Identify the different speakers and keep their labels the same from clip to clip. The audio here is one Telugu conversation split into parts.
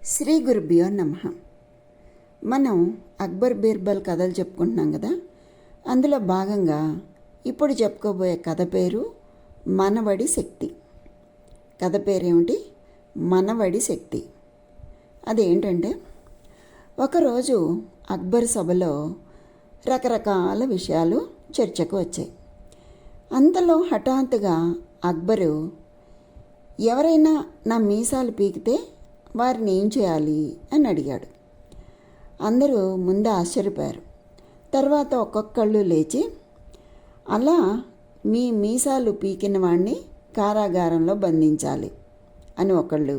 Speaker 1: శ్రీ గురుభ్యో నమః. మనం అక్బర్ బీర్బల్ కథలు చెప్పుకుంటున్నాం కదా. అందులో భాగంగా ఇప్పుడు చెప్పుకోబోయే కథ పేరు మనవడి శక్తి. కథ పేరేమిటి? మనవడి శక్తి. అదేంటంటే, ఒకరోజు అక్బర్ సభలో రకరకాల విషయాలు చర్చకు వచ్చాయి. అంతలో హఠాత్తుగా అక్బరు, ఎవరైనా నా మీసాలు పీకితే వారిని ఏం చేయాలి అని అడిగాడు. అందరూ ముందు ఆశ్చర్యపోయారు. తర్వాత ఒక్కొక్కళ్ళు లేచి, అలా మీ మీసాలు పీకిన వాణ్ణి కారాగారంలో బంధించాలి అని ఒకళ్ళు,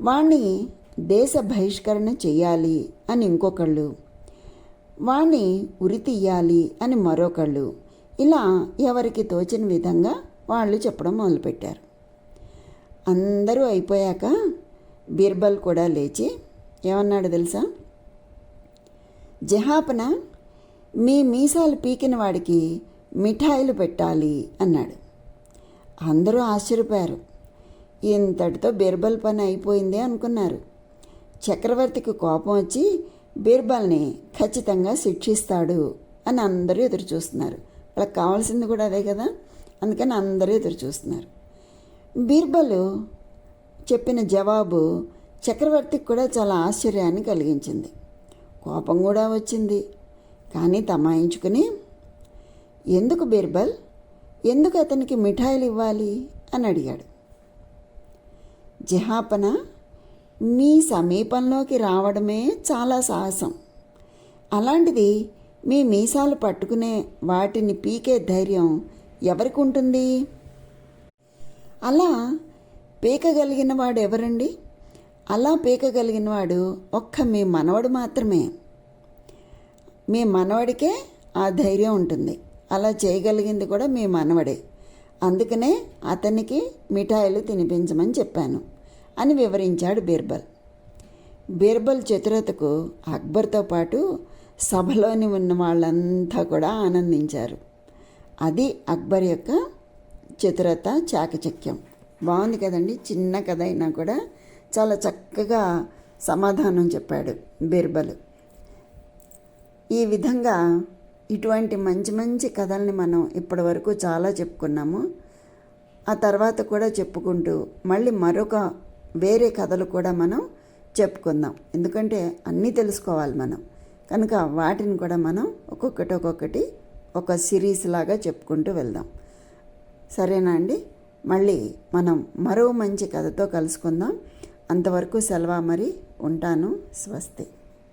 Speaker 1: వాణ్ణి దేశ బహిష్కరణ చెయ్యాలి అని ఇంకొకళ్ళు, వాణ్ణి ఉరి తీయాలి అని మరొకళ్ళు, ఇలా ఎవరికి తోచిన విధంగా వాళ్ళు చెప్పడం మొదలుపెట్టారు. అందరూ అయిపోయాక బీర్బల్ కూడా లేచి ఏమన్నాడు తెలుసా? జహాపన, మీ మీసాలు పీకిన వాడికి మిఠాయిలు పెట్టాలి అన్నాడు. అందరూ ఆశ్చర్యపోయారు. ఇంతటితో బీర్బల్ పని అయిపోయిందే అనుకున్నారు. చక్రవర్తికి కోపం వచ్చి బీర్బల్ని ఖచ్చితంగా శిక్షిస్తాడు అని అందరూ ఎదురు చూస్తున్నారు. వాళ్ళకి కావాల్సింది కూడా అదే కదా, అందుకని అందరూ ఎదురు చూస్తున్నారు. బీర్బల్ చెప్పిన జవాబు చక్రవర్తికి కూడా చాలా ఆశ్చర్యాన్ని కలిగించింది. కోపం కూడా వచ్చింది. కానీ తమాయించుకుని, ఎందుకు బీర్బల్, ఎందుకు అతనికి మిఠాయిలు ఇవ్వాలి అని అడిగాడు. జహాపన, మీ సమీపంలోకి రావడమే చాలా సాహసం. అలాంటిది మీ మీసాలు పట్టుకునే వాటిని పీకే ధైర్యం ఎవరికి ఉంటుంది? అలా పీకగలిగిన వాడు ఎవరండి? అలా పీకగలిగిన వాడు ఒక్క మీ మనవడు మాత్రమే. మీ మనవడికే ఆ ధైర్యం ఉంటుంది. అలా చేయగలిగింది కూడా మీ మనవడే. అందుకనే అతనికి మిఠాయిలు తినిపించమని చెప్పాను అని వివరించాడు బీర్బల్. బీర్బల్ చతురతకు అక్బర్తో పాటు సభలోని ఉన్న వాళ్ళంతా కూడా ఆనందించారు. అది అక్బర్ యొక్క చతురత, చాకచక్యం. బాగుంది కదండి. చిన్న కథ అయినా కూడా చాలా చక్కగా సమాధానం చెప్పాడు బీర్బల్. ఈ విధంగా ఇటువంటి మంచి మంచి కథల్ని మనం ఇప్పటి వరకు చాలా చెప్పుకున్నాము. ఆ తర్వాత కూడా చెప్పుకుంటూ మళ్ళీ మరొక వేరే కథలు కూడా మనం చెప్పుకుందాం. ఎందుకంటే అన్నీ తెలుసుకోవాలి మనం కనుక వాటిని కూడా మనం ఒక్కొక్కటి ఒక సిరీస్ లాగా చెప్పుకుంటూ వెళ్దాం. సరేనా అండి? మళ్ళీ మనం మరో మంచి కథతో కలుసుకుందాం. అంతవరకు సెలవు. మరి ఉంటాను. స్వస్తి.